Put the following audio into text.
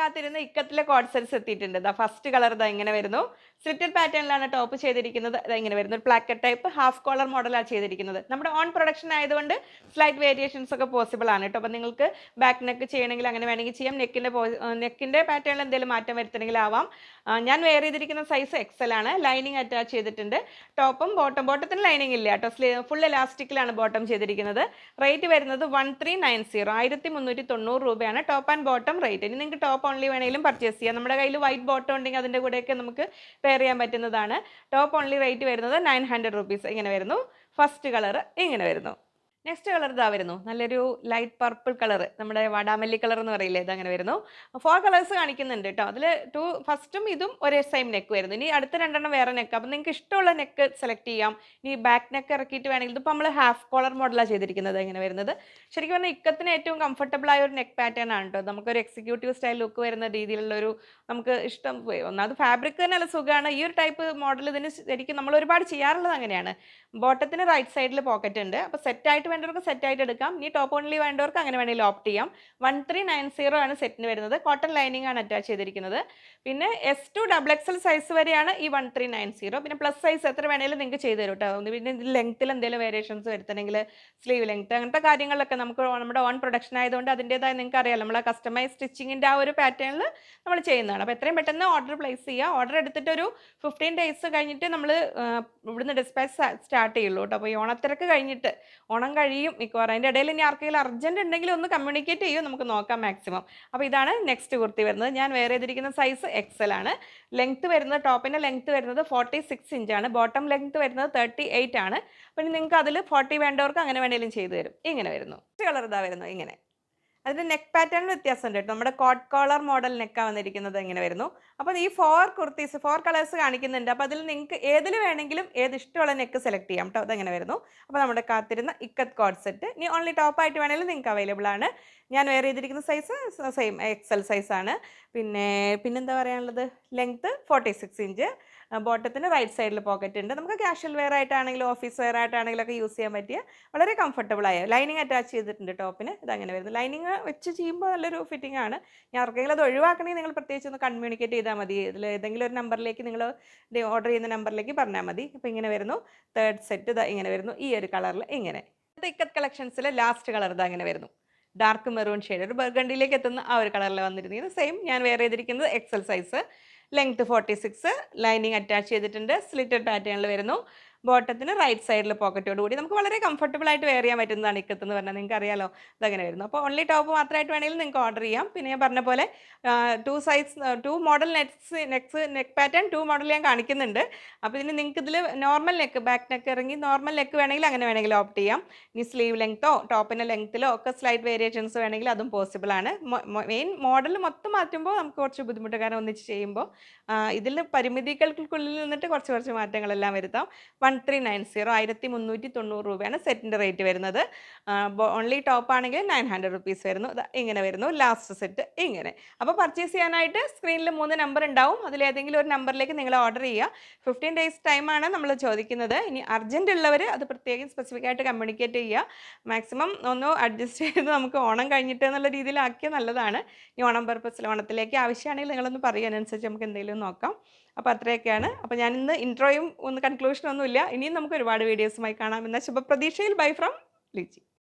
കാത്തിരുന്ന ഇക്കത്തിലെ code sets എത്തിയിട്ടുണ്ട്. ദാ ഫസ്റ്റ് കളർ ഇതാ ഇങ്ങനെ വരുന്നു. സ്ലിറ്റഡ് പാറ്റേണിലാണ് ടോപ്പ് ചെയ്തിരിക്കുന്നത്. ഇതാ ഇങ്ങനെ വരുന്നു. ഒരു പ്ലാക്കറ്റ് ടൈപ്പ് ഹാഫ് കോളർ മോഡലാണ് ചെയ്തിരിക്കുന്നത്. നമ്മുടെ ഓൺ പ്രൊഡക്ഷൻ ആയതുകൊണ്ട് സ്ലൈറ്റ് വേരിയേഷൻസ് ഒക്കെ പോസിബിൾ ആണ് കേട്ടോ. അപ്പോൾ നിങ്ങൾക്ക് ബാക്ക് നെക്ക് ചെയ്യണമെങ്കിൽ അങ്ങനെ വേണമെങ്കിൽ ചെയ്യാം. നെക്കിൻ്റെ പാറ്റേണിൽ എന്തെങ്കിലും മാറ്റം വരുത്തണമെങ്കിൽ ആവാം. ഞാൻ വെയർ ചെയ്തിരിക്കുന്ന സൈസ് എക്സൽ ആണ്. ലൈനിങ് അറ്റാച്ച് ചെയ്തിട്ടുണ്ട്. ടോപ്പും ബോട്ടത്തിന് ലൈനിങ് ഇല്ല കേട്ടോ. ഫുൾ ഇലാസ്റ്റിക്കിലാണ് ബോട്ടം ചെയ്തിരിക്കുന്നത്. റേറ്റ് വരുന്നത് 1390 1390 രൂപയാണ് ടോപ്പ് ആൻഡ് ബോട്ടം റേറ്റ്. ഇനി നിങ്ങൾക്ക് ടോപ്പ് ഓൺലി വേണമെങ്കിലും പർച്ചേസ് ചെയ്യാം. നമ്മുടെ കയ്യിൽ വൈറ്റ് ബോട്ടം ഉണ്ടെങ്കിൽ അതിൻ്റെ കൂടെയൊക്കെ നമുക്ക് പെയർ ചെയ്യാൻ പറ്റുന്നതാണ്. ടോപ്പ് ഓൺലി റേറ്റ് വരുന്നത് 900 റുപ്പീസ് ഇങ്ങനെ വരുന്നു. ഫസ്റ്റ് കളർ ഇങ്ങനെ വരുന്നു. നെക്സ്റ്റ് കളർ ഇതാ വരുന്നു. നല്ലൊരു ലൈറ്റ് പർപ്പിൾ കളർ, നമ്മുടെ വാടാമല്ലി കളർ എന്ന് പറയില്ലേ, ഇതങ്ങനെ വരുന്നു. 4 കളേഴ്സ് കാണിക്കുന്നുണ്ട് കേട്ടോ. അതിൽ ഫസ്റ്റും ഇതും ഒരേ സെയിം നെക്ക് വരുന്നു. ഇനി അടുത്ത രണ്ടെണ്ണം വേറെ നെക്ക്. അപ്പം നിങ്ങൾക്ക് ഇഷ്ടമുള്ള നെക്ക് സെലക്ട് ചെയ്യാം. ഇനി ബാക്ക് നെക്ക് ഇറക്കിയിട്ട് വേണമെങ്കിൽ ഇതിപ്പോൾ നമ്മൾ ഹാഫ് കോളർ മോഡലാണ് ചെയ്തിരിക്കുന്നത് ഇങ്ങനെ വരുന്നത്. ശരിക്കും പറഞ്ഞാൽ ഇക്കത്തിന് ഏറ്റവും കംഫർട്ടബിൾ ആയ ഒരു നെക്ക് പാറ്റേൺ ആണ് കേട്ടോ. നമുക്കൊരു എക്സിക്യൂട്ടീവ് സ്റ്റൈൽ ലുക്ക് വരുന്ന രീതിയിലുള്ള ഒരു നമുക്ക് ഇഷ്ടം. ഒന്നാമത് ഫാബ്രിക് തന്നെ നല്ല സുഖമാണ്. ഈ ഒരു ടൈപ്പ് മോഡൽ ഇതിന് ശരിക്കും നമ്മൾ ഒരുപാട് ചെയ്യാറുള്ളത് അങ്ങനെയാണ്. ബോട്ടത്തിന് റൈറ്റ് സൈഡിൽ പോക്കറ്റ് ഉണ്ട്. അപ്പോൾ സെറ്റായിട്ട് വേണ്ടവർക്ക് സെറ്റായിട്ട് എടുക്കാം. ഇനി ടോപ്പ് ഓൺലി വേണ്ടവർക്ക് അങ്ങനെ വേണമെങ്കിൽ ഓപ്റ്റ് ചെയ്യാം. 1390 ആണ് സെറ്റിന് വരുന്നത്. കോട്ടൺ ലൈനിങ് ആണ് അറ്റാച്ച് ചെയ്തിരിക്കുന്നത്. പിന്നെ S2 XXL സൈസ് വരെയാണ് ഈ 1390. പിന്നെ പ്ലസ് സൈസ് എത്ര വേണമെങ്കിലും നിങ്ങൾക്ക് ചെയ്ത് തരും കേട്ടോ. പിന്നെ ലെങ്ത്തിൽ എന്തെങ്കിലും വേരിയേഷൻസ് വരുത്തണമെങ്കിൽ സ്ലീവ് ലെങ്ത്ത് അങ്ങനത്തെ കാര്യങ്ങളിലൊക്കെ നമുക്ക് നമ്മുടെ ഓൺ പ്രൊഡക്ഷൻ ആയതുകൊണ്ട് അതിൻ്റേതായ നിങ്ങൾക്ക് അറിയാം നമ്മൾ ആ കസ്റ്റമൈസ് സ്റ്റിച്ചിങ്ങിൻ്റെ ആ ഒരു പാറ്റേണിൽ നമ്മൾ ചെയ്യുന്നതാണ്. അപ്പോൾ എത്രയും പെട്ടെന്ന് ഓർഡർ പ്ലേസ് ചെയ്യുക. ഓർഡർ എടുത്തിട്ട് ഒരു 15 ഡേയ്സ് കഴിഞ്ഞിട്ട് നമ്മൾ ഇവിടുന്ന് ഡിസ്പാച്ച് സ്റ്റാർട്ട് ചെയ്യുള്ളൂ കേട്ടോ. അപ്പോൾ ഈ ഓണത്തിരക്ക് കഴിഞ്ഞിട്ട് ഓണം കഴിയും മിക്കവാറും. അതിൻ്റെ ഇടയിൽ ഇനി ആർക്കെങ്കിലും അർജൻറ്റ് ഉണ്ടെങ്കിൽ ഒന്ന് കമ്മ്യൂണിക്കേറ്റ് ചെയ്യും, നമുക്ക് നോക്കാം മാക്സിമം. അപ്പോൾ ഇതാണ് നെക്സ്റ്റ് കുർത്തി വരുന്നത്. ഞാൻ വെയർ ചെയ്തിരിക്കുന്ന സൈസ് എക്സൽ ആണ്. ലെങ്ത്ത് വരുന്നത് ടോപ്പിൻ്റെ ലെങ്ത്ത് വരുന്നത് 46 ഇഞ്ചാണ്. ബോട്ടം ലെങ്ത്ത് വരുന്നത് 38 ആണ്. പിന്നെ നിങ്ങൾക്ക് അതിൽ 40 വേണ്ടവർക്ക് അങ്ങനെ വേണമെങ്കിലും ചെയ്തു തരും. ഇങ്ങനെ വരുന്നു. കളർ ഇതാ വരുന്നു ഇങ്ങനെ. അതിൻ്റെ നെക്ക് പാറ്റേണിൽ വ്യത്യാസമുണ്ട് കേട്ടോ. നമ്മുടെ കോട്ട് കോളർ മോഡൽ നെക്കാണ് വന്നിരിക്കുന്നത് ഇങ്ങനെ വരുന്നു. അപ്പോൾ ഈ 4 കളേഴ്സ് കാണിക്കുന്നുണ്ട്. അപ്പോൾ അതിൽ നിങ്ങൾക്ക് ഏതിൽ വേണമെങ്കിലും ഏത് ഇഷ്ടമുള്ള നെക്ക് സെലക്ട് ചെയ്യാം കേട്ടോ. അതങ്ങനെ വരുന്നു. അപ്പോൾ നമ്മുടെ കാത്തിരുന്ന ഇക്കത്ത് കോഡ് സെറ്റ് ഇനി ഓൺലി ടോപ്പായിട്ട് വേണമെങ്കിലും നിങ്ങൾക്ക് അവൈലബിൾ ആണ്. ഞാൻ വെയർ ചെയ്തിരിക്കുന്ന സൈസ് സെയിം എക്സൽ സൈസാണ്. പിന്നെന്താ പറയാനുള്ളത്, ലെങ്ത്ത് 46 ഇഞ്ച്. ബോട്ടത്തിന് റൈറ്റ് സൈഡിൽ പോക്കറ്റ് ഉണ്ട്. നമുക്ക് കാഷ്വൽ വെയർ ആയിട്ടാണെങ്കിലും ഓഫീസ് വെയർ ആയിട്ടാണെങ്കിലും ഒക്കെ യൂസ് ചെയ്യാൻ പറ്റിയ വളരെ കംഫർട്ടബിൾ ആയ ലൈനിങ് അറ്റാച്ച് ചെയ്തിട്ടുണ്ട് ടോപ്പിന്. ഇതങ്ങനെ വരുന്നു. ലൈനിങ് വെച്ച് ചെയ്യുമ്പോൾ നല്ലൊരു ഫിറ്റിംഗ് ആണ്. ഞാൻ ആർക്കെങ്കിലും അത് ഒഴിവാക്കണമെങ്കിൽ നിങ്ങൾ പ്രത്യേകിച്ച് ഒന്ന് കമ്മ്യൂണിക്കേറ്റ് ചെയ്താൽ മതി. ഇതിൽ ഏതെങ്കിലും ഒരു നമ്പറിലേക്ക് നിങ്ങൾ ഓർഡർ ചെയ്യുന്ന നമ്പറിലേക്ക് പറഞ്ഞാൽ മതി. അപ്പോൾ ഇങ്ങനെ വരുന്നു. തേർഡ് സെറ്റ് ഇതാ ഇങ്ങനെ വരുന്നു. ഈ ഒരു കളറിൽ ഇങ്ങനെ. ഇക്കത്ത് കളക്ഷൻസിലെ ലാസ്റ്റ് കളർ ഇതാ ഇങ്ങനെ വരുന്നു. ഡാർക്ക് മെറൂൺ ഷെയ്ഡ്, ഒരു ബർഗണ്ടിയിലേക്ക് എത്തുന്ന ആ ഒരു കളറിൽ വന്നിരുന്നത്. സെയിം ഞാൻ വെയർ ചെയ്തിരിക്കുന്നത് XL size. Length 46, lining attach ചെയ്തിട്ടുണ്ട്. സ്ലിറ്റഡ് പാറ്റേണിൽ വരുന്നു. ബോട്ടത്തിന് റൈറ്റ് സൈഡിൽ പോക്കറ്റോട് കൂടി നമുക്ക് വളരെ കംഫർട്ടബിൾ ആയിട്ട് വെയർ ചെയ്യാൻ പറ്റുന്നതാണ് ഇക്കത്ത് എന്ന് പറഞ്ഞാൽ. നിങ്ങൾക്ക് അറിയാലോ ഇതങ്ങനെ വരുന്നു. അപ്പോൾ ഓൺലി ടോപ്പ് മാത്രമായിട്ട് വേണമെങ്കിലും നിങ്ങൾക്ക് ഓർഡർ ചെയ്യാം. പിന്നെ ഞാൻ പറഞ്ഞ പോലെ 2 മോഡൽ നെക്ക് പാറ്റേൺ 2 മോഡൽ ഞാൻ കാണിക്കുന്നുണ്ട്. അപ്പോൾ ഇതിന് നിങ്ങൾക്ക് ഇതിൽ നോർമൽ നെക്ക്, ബാക്ക് നെക്ക് ഇറങ്ങി നോർമൽ നെക്ക് വേണമെങ്കിൽ അങ്ങനെ വേണമെങ്കിൽ ഓപ്റ്റ് ചെയ്യാം. ഇനി സ്ലീവ് ലെങ്ത്തോ ടോപ്പിൻ്റെ ലെങ്ത്തിലോ ഒക്കെ സ്ലൈറ്റ് വേരിയേഷൻസ് വേണമെങ്കിൽ അതും പോസിബിൾ ആണ്. മെയിൻ മോഡൽ മൊത്തം മാറ്റുമ്പോൾ നമുക്ക് കുറച്ച് ബുദ്ധിമുട്ട്, കാരണം ഒന്നിച്ച് ചെയ്യുമ്പോൾ ഇതിൽ പരിമിതികൾക്കുള്ളിൽ നിന്നിട്ട് കുറച്ച് മാറ്റങ്ങളെല്ലാം വരുത്താം. 1390 1390 രൂപയാണ് സെറ്റിൻ്റെ റേറ്റ് വരുന്നത്. ഓൺലി ടോപ്പ് ആണെങ്കിൽ 900 റുപ്പീസ് വരുന്നു. ഇങ്ങനെ വരുന്നു ലാസ്റ്റ് സെറ്റ് ഇങ്ങനെ. അപ്പോൾ പർച്ചേസ് ചെയ്യാനായിട്ട് സ്ക്രീനിൽ 3 നമ്പർ ഉണ്ടാവും. അതിലേതെങ്കിലും ഒരു നമ്പറിലേക്ക് നിങ്ങൾ ഓർഡർ ചെയ്യുക. 15 ഡേയ്സ് ടൈമാണ് നമ്മൾ ചോദിക്കുന്നത്. ഇനി അർജൻറ്റ് ഉള്ളവർ അത് പ്രത്യേകം സ്പെസിഫിക് ആയിട്ട് കമ്മ്യൂണിക്കേറ്റ് ചെയ്യുക. മാക്സിമം ഒന്ന് അഡ്ജസ്റ്റ് ചെയ്ത് നമുക്ക് ഓണം കഴിഞ്ഞിട്ട് എന്നുള്ള രീതിയിലാക്കിയാൽ നല്ലതാണ്. ഈ ഓണം പർപ്പസിൽ ഓണത്തിലേക്ക് ആവശ്യമാണെങ്കിൽ നിങ്ങളൊന്ന് പറയുക, അതിനനുസരിച്ച് നമുക്ക് എന്തെങ്കിലും നോക്കാം. അപ്പോൾ അത്രയൊക്കെയാണ്. അപ്പോൾ ഞാൻ ഇന്ന് ഇൻട്രോയും കൺക്ലൂഷനൊന്നുമില്ല. ഇനിയും നമുക്ക് ഒരുപാട് വീഡിയോസുമായി കാണാം എന്ന ശുഭപ്രതീക്ഷയിൽ. Bye from Liji.